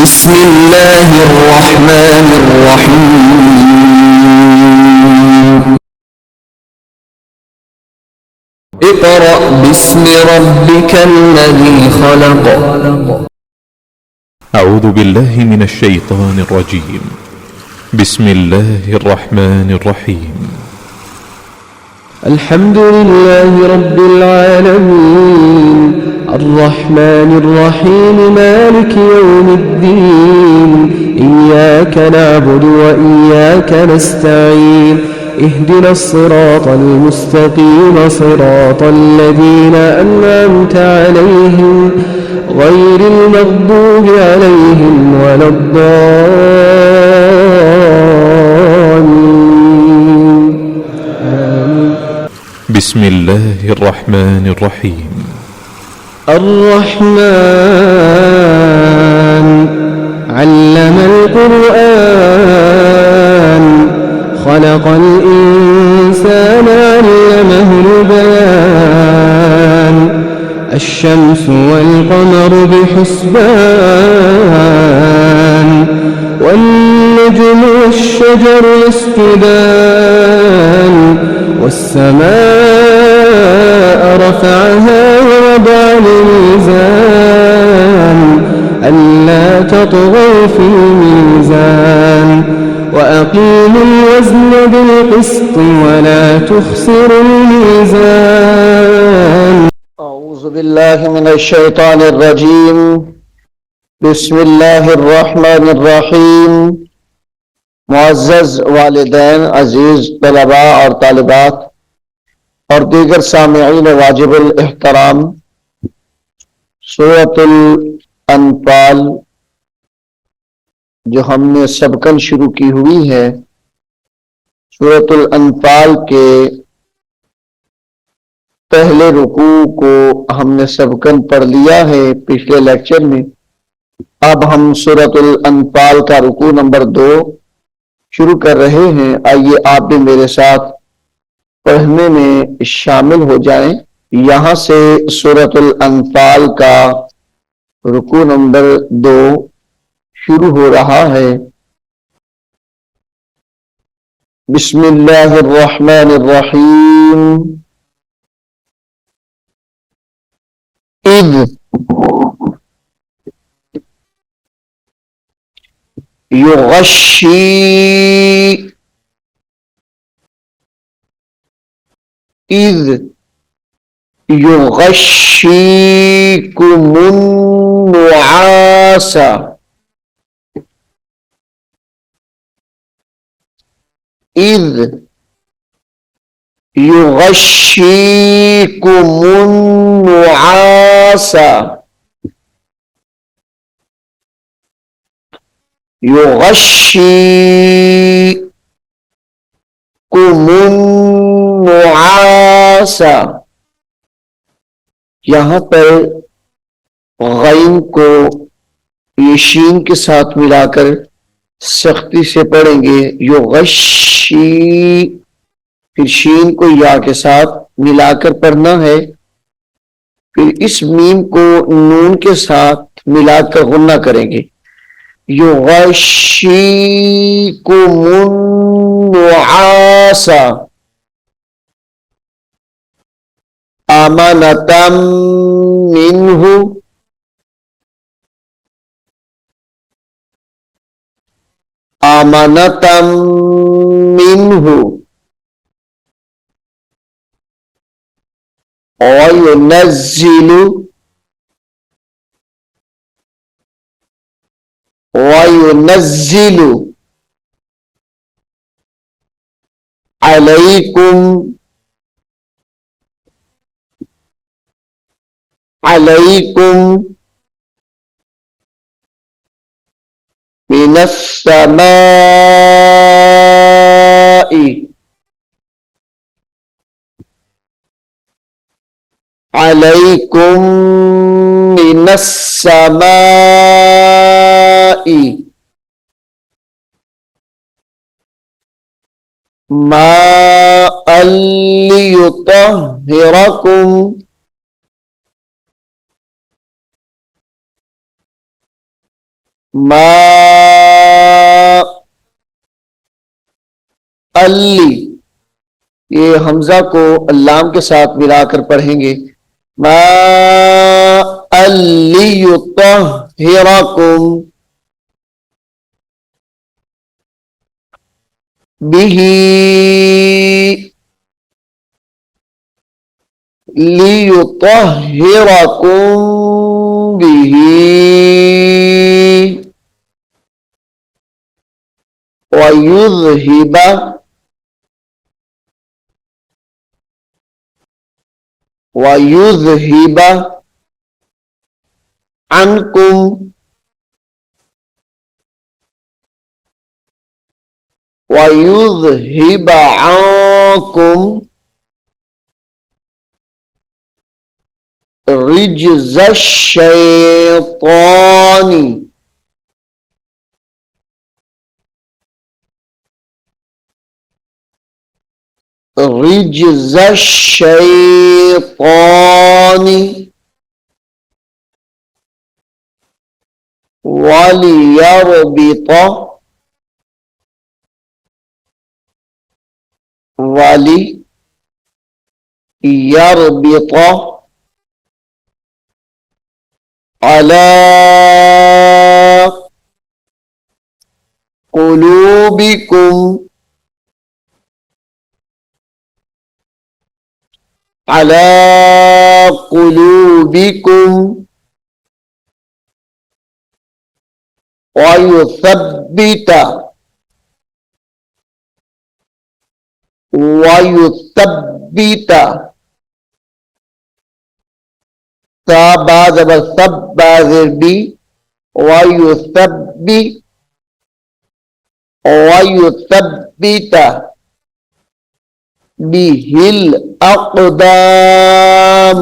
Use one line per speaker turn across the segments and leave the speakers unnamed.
بسم الله الرحمن الرحيم. اقرأ باسم ربك الذي خلق.
أعوذ بالله من الشيطان الرجيم. بسم الله الرحمن الرحيم.
الحمد لله رب العالمين الرحمن الرحيم مالك يوم الدين إياك نعبد وإياك نستعين اهدنا الصراط المستقيم صراط الذين أنعمت عليهم غير المغضوب عليهم ولا الضالين.
بسم الله الرحمن الرحيم.
الرحمن علم القرآن خلق الإنسان علمه البيان الشمس والقمر بحسبان والنجم والشجر يسجدان والسماء رفعها ووضع الميزان ألا تطغوا في الميزان وأقيموا الوزن بالقسط ولا تخسروا الميزان.
أعوذ بالله من الشيطان الرجيم. بسم الله الرحمن الرحیم. معزز والدین، عزیز طلباء اور طالبات اور دیگر سامعین واجب الاحترام، سورۃ الانفال جو ہم نے سبقاً شروع کی ہوئی ہے، سورۃ الانفال کے پہلے رکوع کو ہم نے سبقاً پڑھ لیا ہے پچھلے لیکچر میں۔ اب ہم سورۃ الانفال کا رکوع نمبر 2 شروع کر رہے ہیں۔ آئیے آپ بھی میرے ساتھ پڑھنے میں شامل ہو جائیں۔ یہاں سے سورۃ الانفال کا رکوع نمبر 2 شروع ہو رہا ہے۔ بسم اللہ الرحمن الرحیم۔ اذ یغشی اذ یغشیکم النعاس اذ یغشیکم النعاس یغشیکم النعاس۔ یہاں پر غین کو یہ شین کے ساتھ ملا کر سختی سے پڑھیں گے، یغشی، پھر شین کو یا کے ساتھ ملا کر پڑھنا ہے، پھر اس میم کو نون کے ساتھ ملا کر غنہ کریں گے، یغشیکم النعاس آمنۃ منہ آمنۃ منہ وینزل علیکم من السماء علیکم من السماء ماء لیطہرکم मा अल्ली, ये हमजा को अल्लाम के साथ मिलाकर पढ़ेंगे। मा अल्ली युत्तहिरकुम बिही लियुत्तहिरकुम बिही वयुज़हिबा वयुज़हिबा अन्कुम वयुज़हिबा अन्कुम रिज्ज़श शैतानी रिज्ज़श शैतानी वलियरबित वलियरबित अला कुलूबिकुम अला कुलूबिकुम वयुसब्बित वयुसब्बित सबा जबर सब्बा ज़िरबी वयुसब्बी वयुसब्बित बिहिल अक़दाम,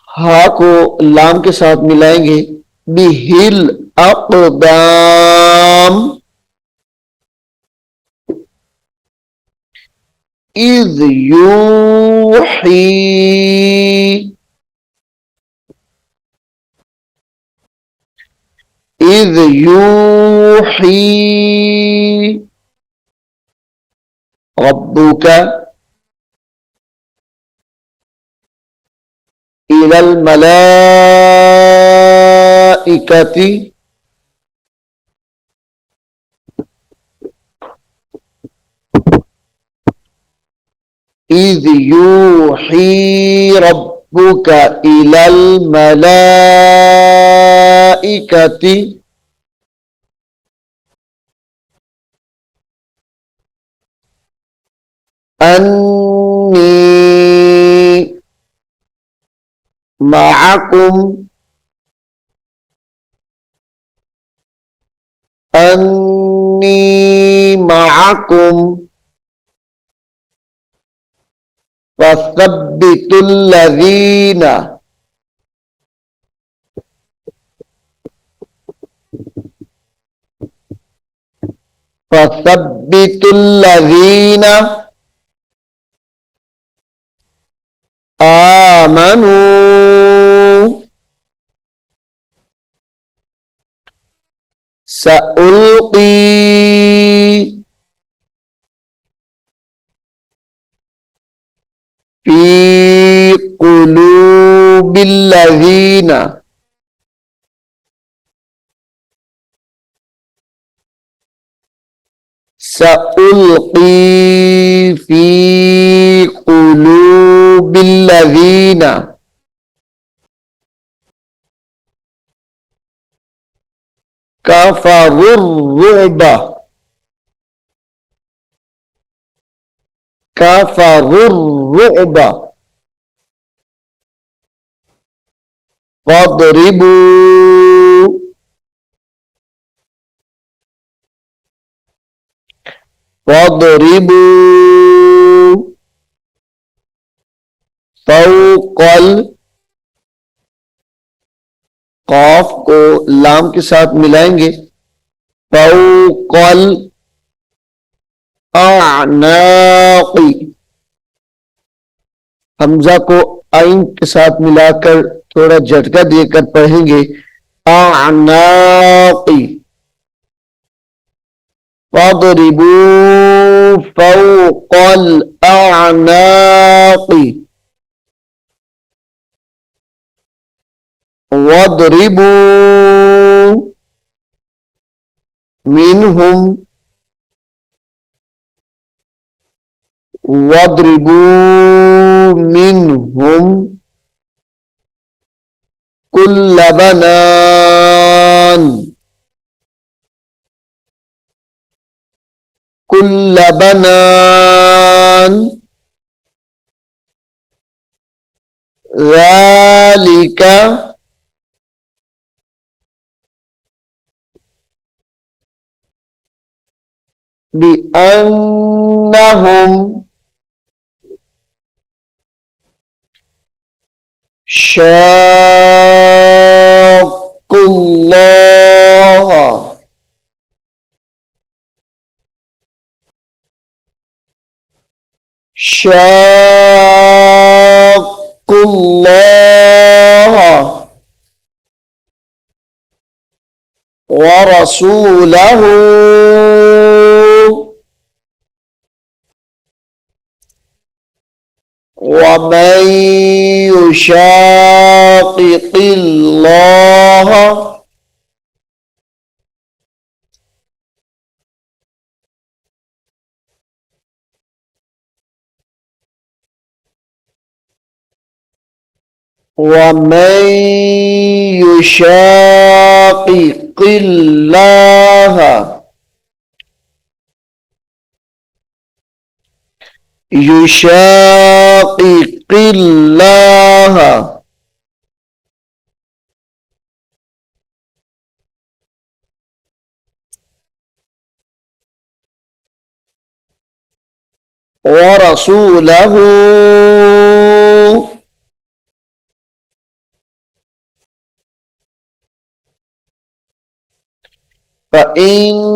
हा को लाम के साथ मिलाएंगे। बिहिल अक़दाम इज़ यूही इज़ यूही रब्बुका इलल मलाइकति इज़ यूही रब्बुका इलल मलाइकति अन्नी मअकुम अन्नी मअकुम फसब्बितुल्लज़ीना फसब्बितुल्लज़ीना आमनू सउल्की फी कुलूबिल्लज़ीना सउल्की फी कुलूबिल्लज़ीना कफ़रुर्रुअब कफ़रुर्रुअब फ़ादरिबू फ़ादरिबू फ़ौक़ल, क़ाफ को लाम के साथ मिलाएंगे। फ़ौक़ल अअनाक़ी, हमजा को आइन के साथ मिलाकर थोड़ा झटका देकर पढ़ेंगे। आनाक़ी फ़ादरिबू फ़ौक़ल आनाक़ी वदरिबू मिनहुम वदरिबू मिनहुम कुल्ल बनान कुल्ल बनान ज़ालिका बिअन्नहुम शाक़ुल्लाह शाक़ुल्लाह व रसूलहू वमन युशाक़िक़िल्लाह वमन युशाक़िक़िल्लाह युशाक़िक़िल्लाह व रसूलहू फ़इन्नल्लाह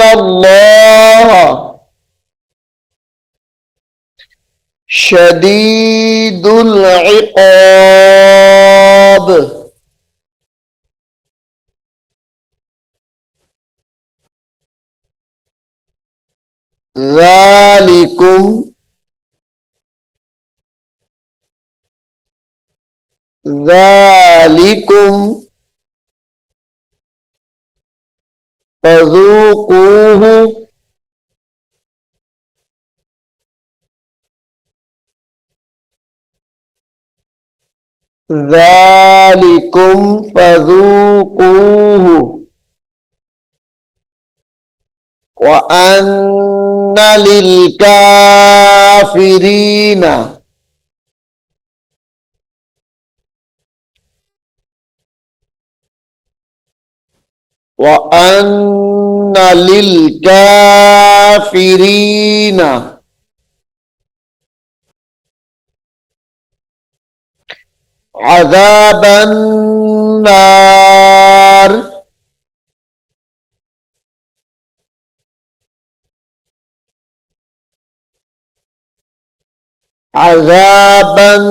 फ़इन्नल्लाह शदीदुल इक़ाब ज़ालिकुम ज़ालिकुम फ़ज़ूक़ूहु ज़ालिकुम फ़ज़ूक़ूहु व अन्न लिलकाफ़िरीना व अन्न लिलकाफ़िरीना अज़ाबन नार अज़ाबन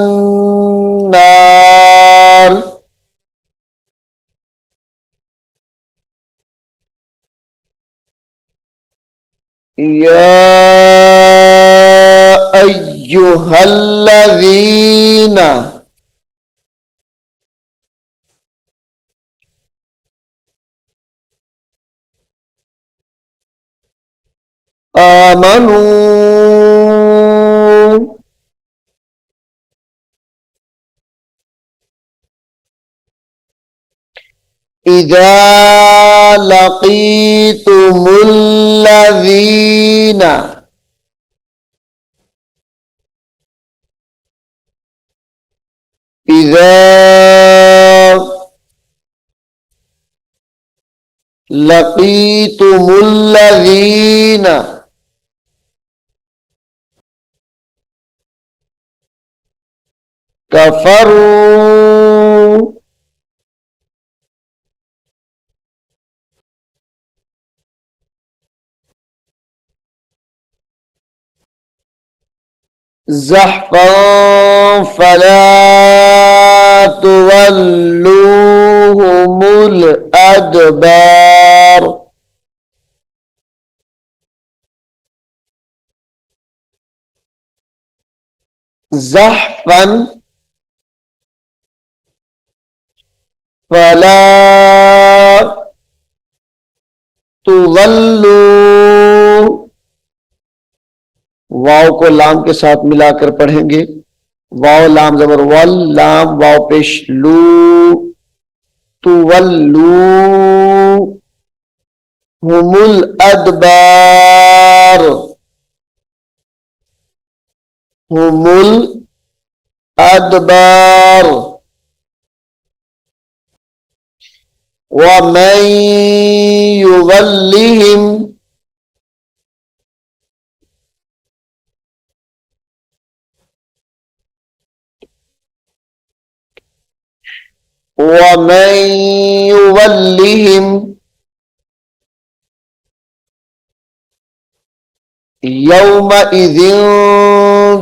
नार या अय्युहल्लज़ीना आमनू इज़ा लक़ीतुमुल्लज़ीना इज़ा लक़ीतुमुल्लज़ीना कफरू, ज़हफ़न फला तुवल्लूहुमुल अदबार। ज़हफ़न फला तुवल्लू, वाव को लाम के साथ मिलाकर पढ़ेंगे। वाव लाम जबर वल, लाम वाव पेश लू, तुवल्लू हुमुल अदबार, हुमुल अदबार। व मैं युवल्लिहिम, वमन युवल्लिहिम यौमइज़िन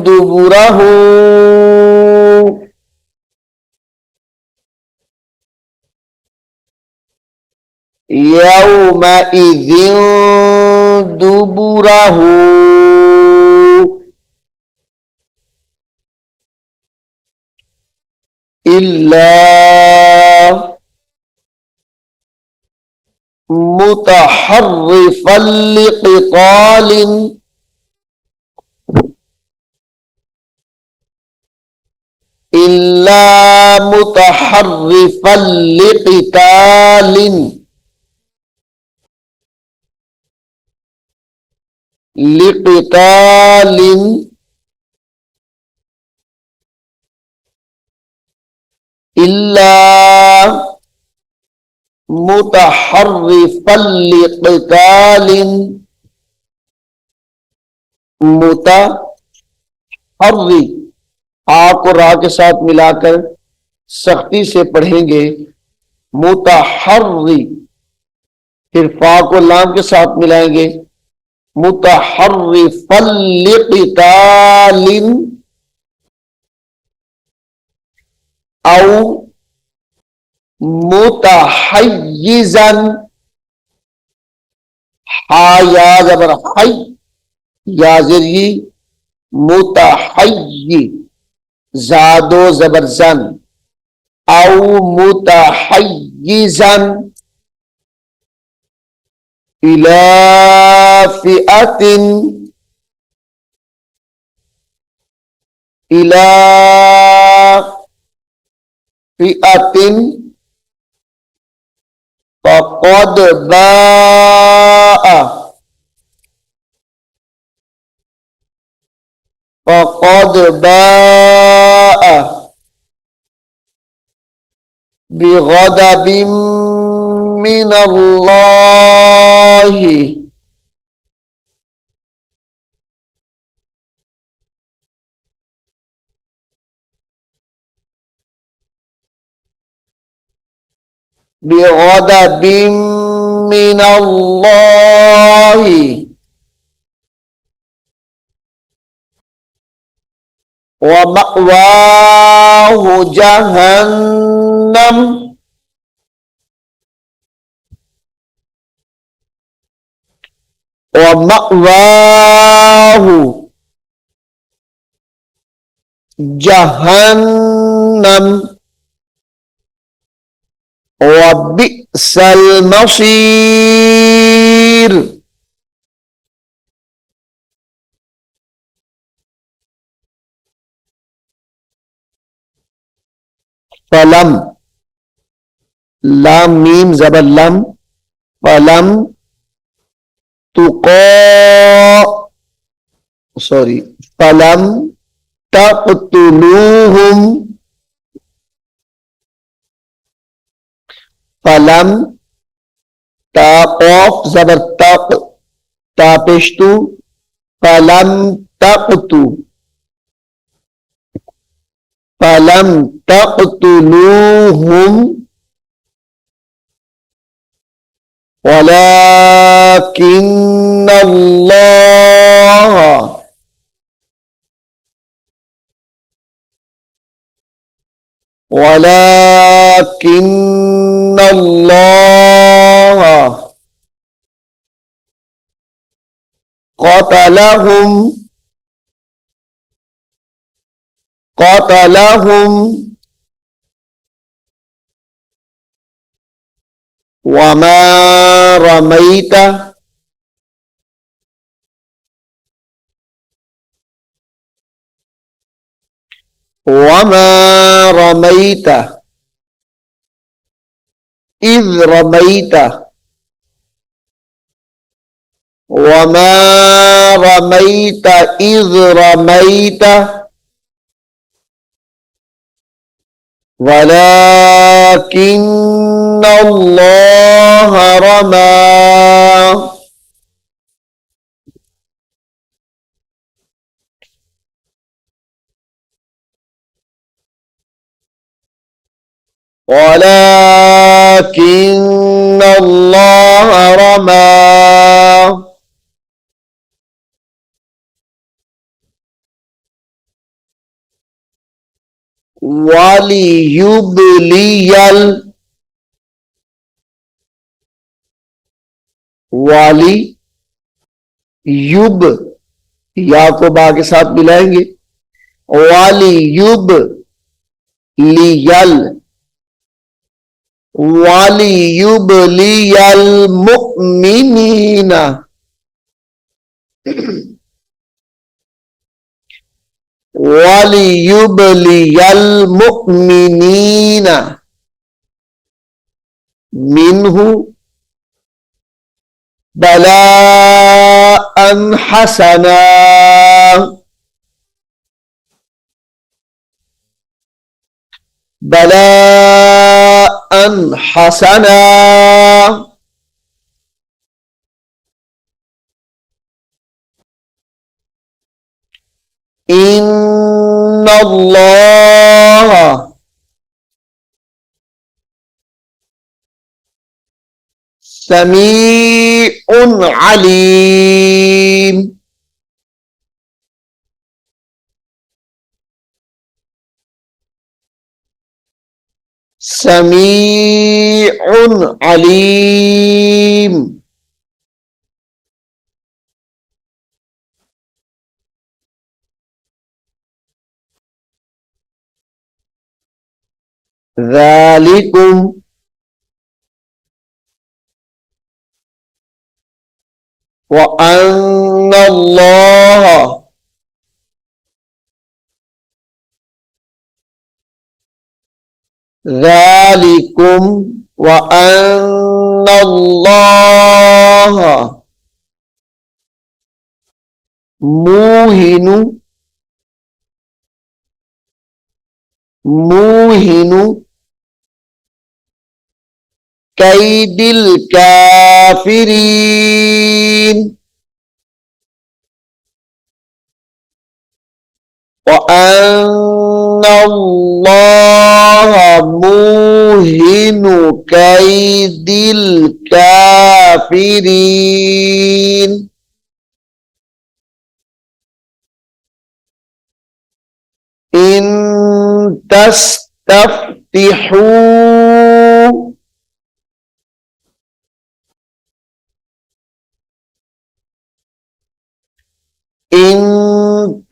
दुबुरहू, यौमइज़िन दुबुरहू, इल्ला मुतहर्रिफन लिक़ितालिन, इल्ला मुतहर्रिफन लिक़ितालिन, लिक़ितालिन इल्ला मुतहर्रिफन लिक़ितालिन, मुतहर्रि, आ को रा के साथ मिलाकर सख्ती से पढ़ेंगे। मुतहर्रि, फिर फा को लाम के साथ मिलाएंगे। मुतहर्रिफन लिक़ितालिन औ मुतहय्यिज़न, हा या जबर हय, या ज़ेरी, मुतहय्यि, ज़ादो जबर ज़न, औ मुतहय्यिज़न इला फ़िअतिन, इला फ़िअतिन फ़क़द बाअ, फ़क़द बाअ बिग़ज़बिन मिनल्लाहि, बिग़ज़बिन मिनल्लाहि व मअवाहु जहन्नम, व मअवाहु जहन्नम व बिअसल मसीर। फलम, लाम मीम जबर लम, फलम तुक़ो, सॉरी, फलम तक़तुलूहुम, फलम ता क़ाफ जबर तक, ता पेशतु, फलम तक़तु, फलम तक़्तुलूहुम वलाकिन्नल्लाह वलाकिन्नल्लाह क़तलहुम क़तलहुम वमा रमैता वमा रमैता इज़ रमैता वमा रमैता इज़ रमैता वलाकिन्नल्लाह रमा वलाकिन्नल्लाह रमा वालियुबलियल वाली युब या को बा के साथ मिलाएंगे वाली युब लियल वाली युब लियल मुमिनीना वाली युब लियल मुमिनीना मिन्हु बलाअन हसना बलाअन हसना इन्नल्लाह समीउन अलीम समीउन अलीम ज़ालिकुम व अन्नल्लाह ज़ालिकुम व अन्नल्लाह मूहिनु मूहिनु कैदिल काफिरीन वअन्नल्लाह मूहिनु कैदिल काफिरीन इन तस्तफ्तिहू इन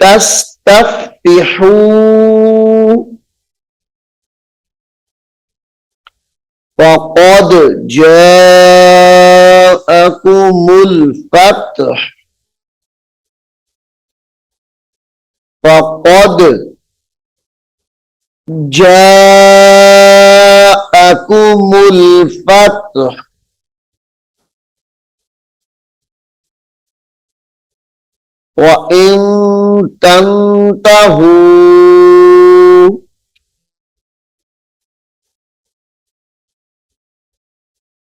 तस्तफ्तिहू फ़क़द जाअकुमुल फ़त्ह फ़क़द जाअकुमुल फ़त्ह व इन तंतहू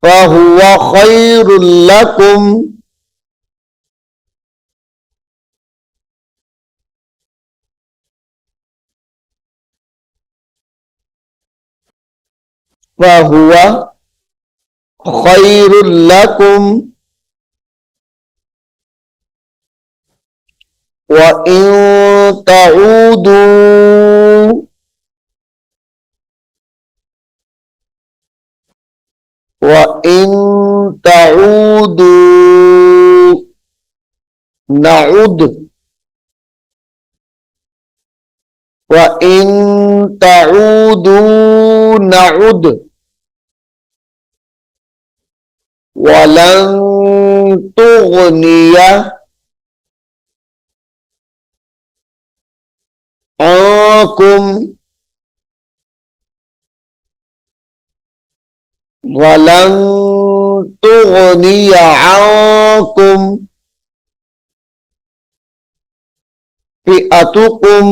फ़हुव खैरुल लकुम फहुवा खैरुल लकुम व इन तऊदू नऊद व इन तऊदू नऊद वलन तुगनिया आकुम वलन तुगनिया आकुम फिअतुकुम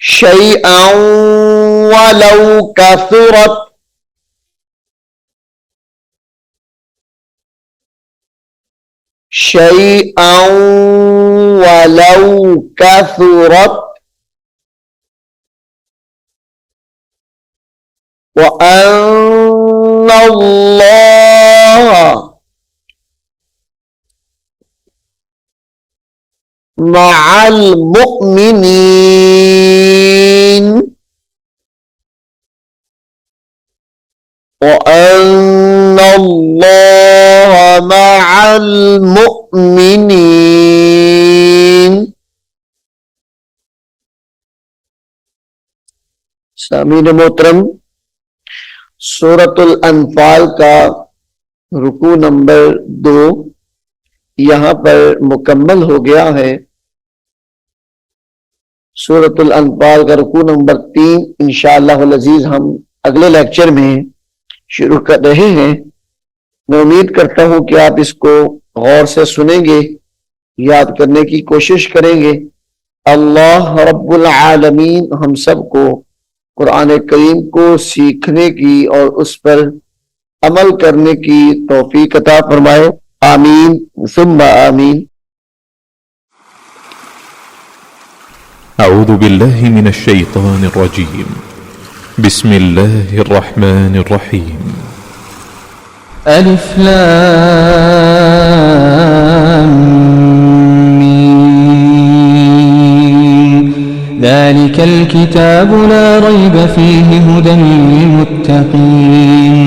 शैअन वलौ कसरत शैअन वलौ कसरत व अन्नल्लाह मअल मुमिनीन व अन्नल्लाह मअल मुमिनीन। सामीन मोहतरम, सूरतुल अनफाल का रुकू नंबर 2 यहां पर मुकम्मल हो गया है। सूरतुल अनफाल का रुकू नंबर 3 इंशाअल्लाह अज़ीज हम अगले लेक्चर में शुरू कर रहे हैं। मैं उम्मीद करता हूं कि आप इसको गौर से सुनेंगे, याद करने की कोशिश करेंगे। अल्लाह रब्बुल आलमीन हम सबको कुरान करीम को सीखने की और उस पर अमल करने की तौफीक अता फरमाए। आमीन सुम्मा आमीन।
أعوذ بالله من الشيطان الرجيم بسم الله الرحمن الرحيم
ألف لام ميم ذلك الكتاب لا ريب فيه هدى للمتقين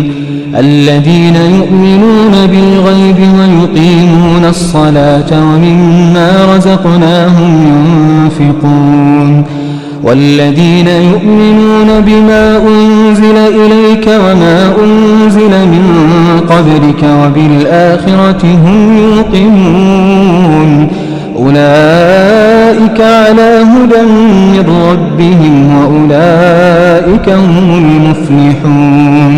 الذين يؤمنون بالغيب ويقيمون الصلاة ومما رزقناهم ينفقون والذين يؤمنون بما أنزل إليك وما أنزل من قبلك وبالآخرة هم يوقنون أولئك على هدى من ربهم وأولئك هم المفلحون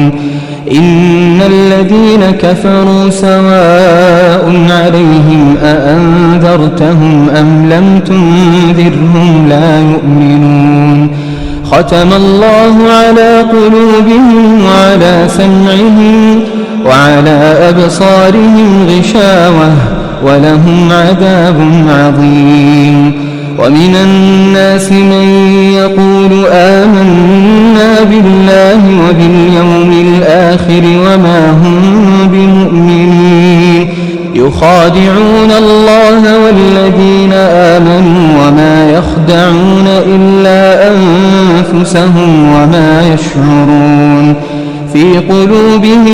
إن الذين كفروا سواء عليهم أأنذرتهم أم لم تنذرهم لا يؤمنون ختم الله على قلوبهم وعلى سمعهم وعلى أبصارهم غشاوة ولهم عذاب عظيم ومن الناس من يقول آمنا بالله وباليوم الآخر وما هم بمؤمنين يخادعون الله والذين آمنوا وما يخدعون إلا أنفسهم وما يشعرون في قلوبهم